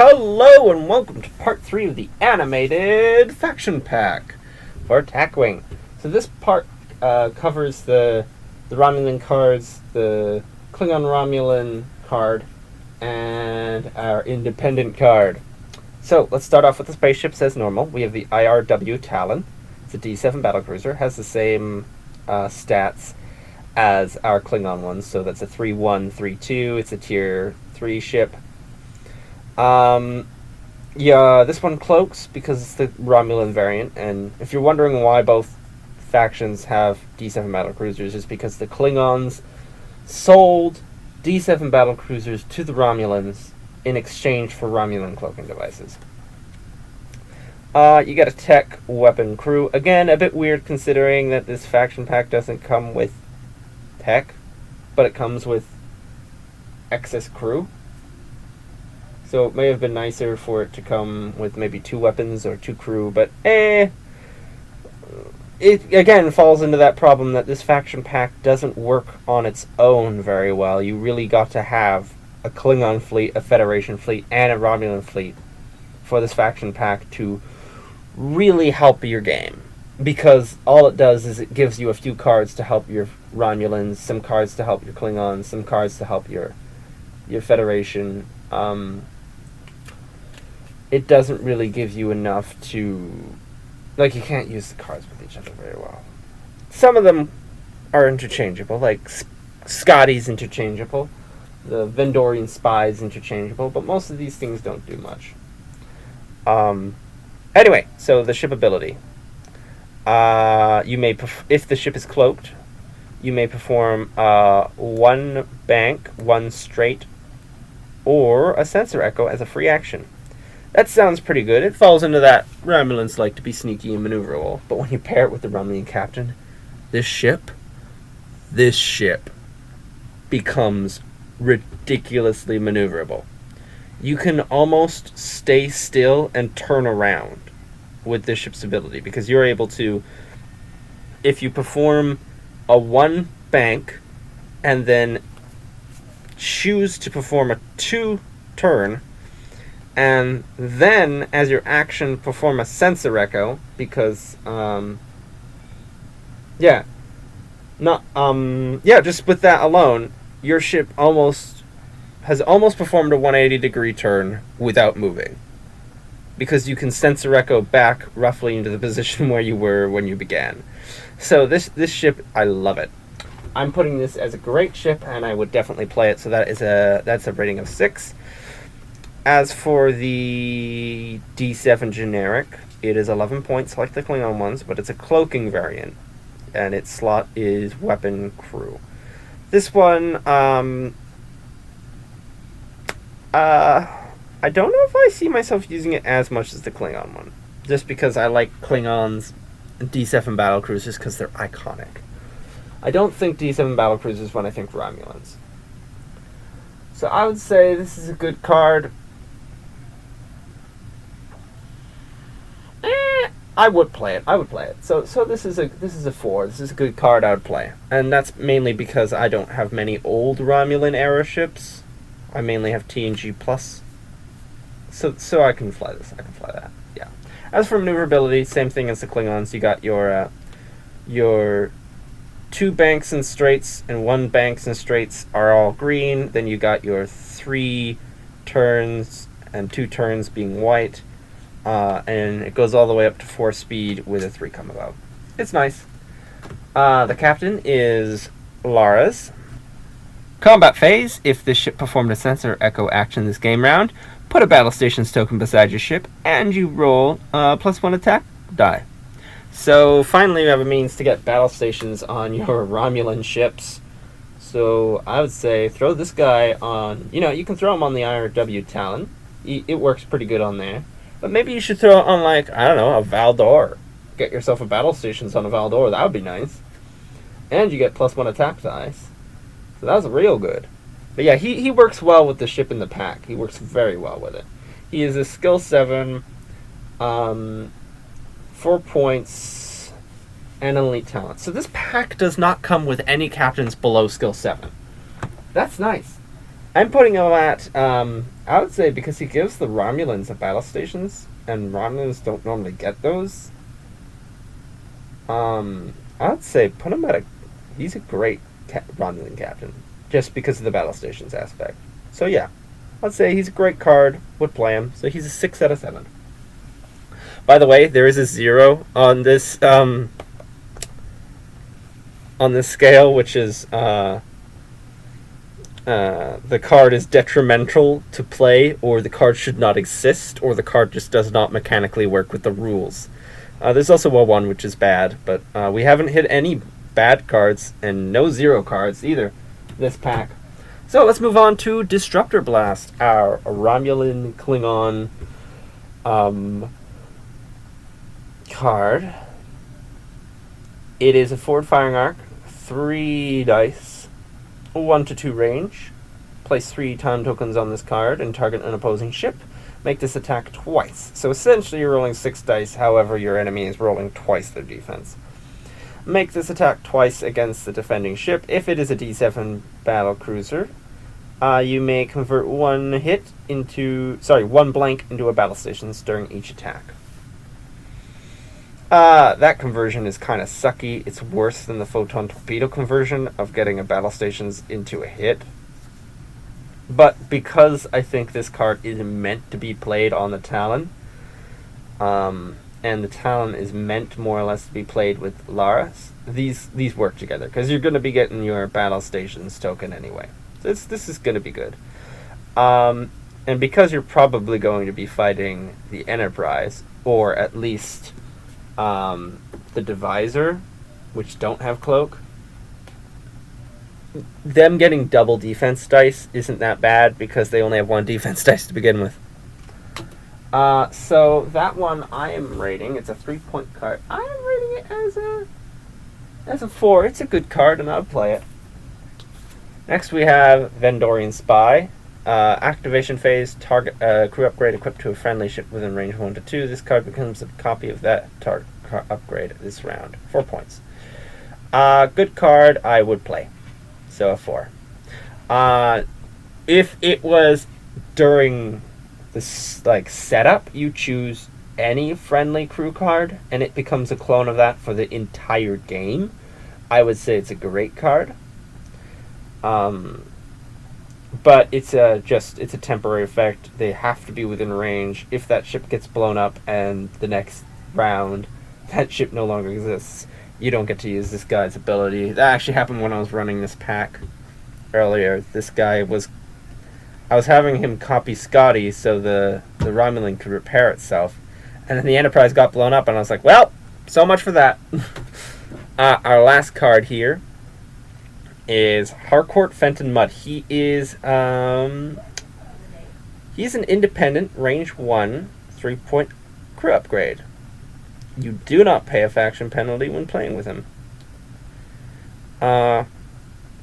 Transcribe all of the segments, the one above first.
Hello and welcome to part 3 of the animated faction pack for Attack Wing. So this part covers the Romulan cards, the Klingon Romulan card, and our independent card. So let's start off with the spaceships as normal. We have the IRW Talon. It's a D7 battlecruiser, has the same stats as our Klingon ones, so that's a 3-1, 3-2. It's a tier 3 ship. This one cloaks because it's the Romulan variant, and if you're wondering why both factions have D7 battlecruisers, it's because the Klingons sold D7 battlecruisers to the Romulans in exchange for Romulan cloaking devices. You get a tech weapon crew. Again, a bit weird considering that this faction pack doesn't come with tech, but it comes with excess crew. So it may have been nicer for it to come with maybe 2 weapons or 2 crew, but it again falls into that problem that this faction pack doesn't work on its own very well. You really got to have a Klingon fleet, a Federation fleet, and a Romulan fleet for this faction pack to really help your game. Because all it does is it gives you a few cards to help your Romulans, some cards to help your Klingons, some cards to help your Federation. It doesn't really give you enough to... you can't use the cards with each other very well. Some of them are interchangeable, like Scotty's interchangeable, the Vendorian Spy's interchangeable, but most of these things don't do much. Anyway, so the ship ability. You may, if the ship is cloaked, you may perform 1 bank, 1 straight, or a sensor echo as a free action. That sounds pretty good. It falls into that Romulans like to be sneaky and maneuverable. But when you pair it with the Romulan captain, this ship becomes ridiculously maneuverable. You can almost stay still and turn around with this ship's ability, because you're able to, if you perform a 1 bank and then choose to perform a 2 turn, and then as your action perform a sensor echo, because just with that alone, your ship has almost performed a 180 degree turn without moving, because you can sensor echo back roughly into the position where you were when you began. So this ship, I love it. I'm putting this as a great ship, and I would definitely play it. So that's a rating of 6. As for the D7 generic, it is 11 points like the Klingon ones, but it's a cloaking variant, and its slot is weapon crew. This one, I don't know if I see myself using it as much as the Klingon one, just because I like Klingons D7 battlecruisers because they're iconic. I don't think D7 battlecruisers when I think Romulans. So I would say this is a good card. I would play it. So this is a 4. This is a good card I would play. And that's mainly because I don't have many old Romulan era ships. I mainly have TNG plus. So I can fly this. I can fly that. Yeah. As for maneuverability, same thing as the Klingons. You got your 2 banks and straights and 1 banks and straights are all green. Then you got your 3 turns and 2 turns being white. And it goes all the way up to 4 speed with a 3 come about. It's nice. The captain is Larus. Combat phase. If this ship performed a sensor echo action this game round, put a battle stations token beside your ship, and you roll +1 attack die. So finally you have a means to get battle stations on your Romulan ships. So I would say throw this guy on, you can throw him on the IRW Talon. It works pretty good on there. But maybe you should throw it on, a Valdor. Get yourself a battle stations on a Valdor. That would be nice. And you get +1 attack dice. So that was real good. But yeah, he works well with the ship in the pack. He works very well with it. He is a skill 7, 4 points, and an elite talent. So this pack does not come with any captains below skill 7. That's nice. I'm putting him at, I would say because he gives the Romulans a battle stations, and Romulans don't normally get those. I would say put him at a, he's a great Romulan captain, just because of the battle stations aspect. So yeah, I'd say he's a great card, would play him, so he's a 6 out of 7. By the way, there is a 0 on this scale, which is the card is detrimental to play, or the card should not exist, or the card just does not mechanically work with the rules. There's also a 1, which is bad, but we haven't hit any bad cards, and no 0 cards either this pack. So let's move on to Disruptor Blast, our Romulan Klingon card. It is a forward firing arc, 3 dice, 1 to 2 range. Place 3 time tokens on this card and target an opposing ship. Make this attack twice. So essentially you're rolling 6 dice, however your enemy is rolling twice their defense. Make this attack twice against the defending ship. If it is a D7 battle cruiser, you may convert one blank into a battle station during each attack. That conversion is kind of sucky. It's worse than the photon torpedo conversion of getting a battle stations into a hit. But because I think this card is meant to be played on the Talon, and the Talon is meant more or less to be played with Larus, these work together, because you're going to be getting your battle stations token anyway. So this is going to be good. And because you're probably going to be fighting the Enterprise, or at least the Divisor, which don't have Cloak, them getting double defense dice isn't that bad, because they only have 1 defense dice to begin with. So that one I am rating, it's a 3-point card. I am rating it as a 4. It's a good card, and I'll play it. Next we have Vendorian Spy. Activation phase, target crew upgrade equipped to a friendly ship within range 1 to 2. This card becomes a copy of that target upgrade this round. 4 points. Good card, I would play. So a 4. If it was during this setup, you choose any friendly crew card, and it becomes a clone of that for the entire game, I would say it's a great card. But it's a temporary effect. They have to be within range. If that ship gets blown up and the next round that ship no longer exists, you don't get to use this guy's ability. That actually happened when I was running this pack earlier. This guy I was having him copy Scotty so the Romulan could repair itself, and then the Enterprise got blown up, and I was like, well, so much for that. Our last card here is Harcourt Fenton Mudd. He is he's an independent range 1 3-point crew upgrade. You do not pay a faction penalty when playing with him.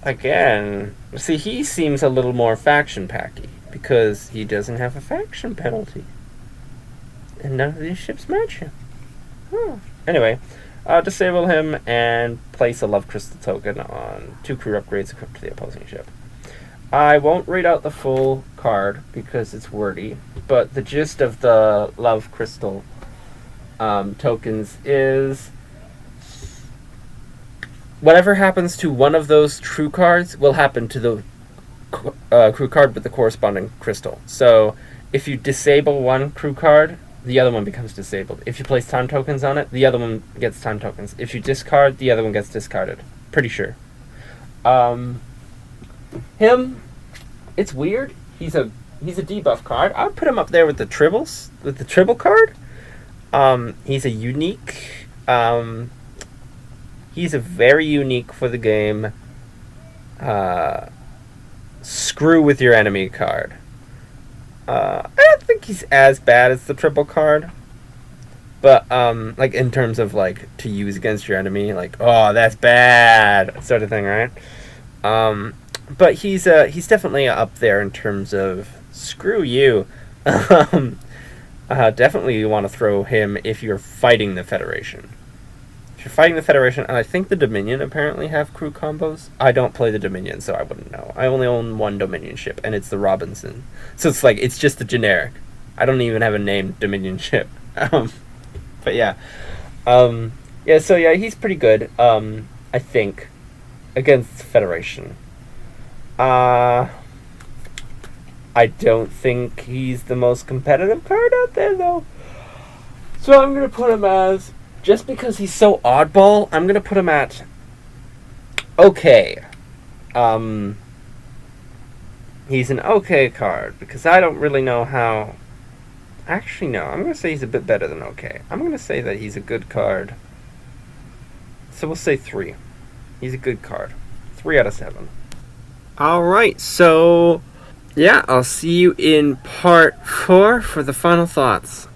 Again, see, he seems a little more faction packy because he doesn't have a faction penalty, and none of these ships match him. Anyway, disable him and place a love crystal token on 2 crew upgrades equipped to the opposing ship. I won't read out the full card because it's wordy, but the gist of the love crystal tokens is whatever happens to one of those true cards will happen to the crew card with the corresponding crystal. So if you disable one crew card, the other one becomes disabled. If you place time tokens on it, the other one gets time tokens. If you discard, the other one gets discarded. Pretty sure. Him, it's weird. He's a debuff card. I would put him up there with the tribbles, with the tribble card. He's a unique. He's a very unique for the game. Screw with your enemy card. I don't think he's as bad as the triple card, but like in terms of like to use against your enemy, like, oh, that's bad sort of thing, right? But he's definitely up there in terms of screw you. Definitely you want to throw him if you're fighting the Federation. If you're fighting the Federation, and I think the Dominion apparently have crew combos. I don't play the Dominion, so I wouldn't know. I only own one Dominion ship, and it's the Robinson. So it's like, it's just the generic. I don't even have a named Dominion ship. But yeah. He's pretty good, I think, against Federation. I don't think he's the most competitive card out there, though. So I'm going to put him as, just because he's so oddball, I'm going to put him at okay. He's an okay card, because I don't really know how... Actually, no, I'm going to say he's a bit better than okay. I'm going to say that he's a good card. So we'll say 3. He's a good card. 3 out of 7. Alright, so... yeah, I'll see you in part 4 for the final thoughts.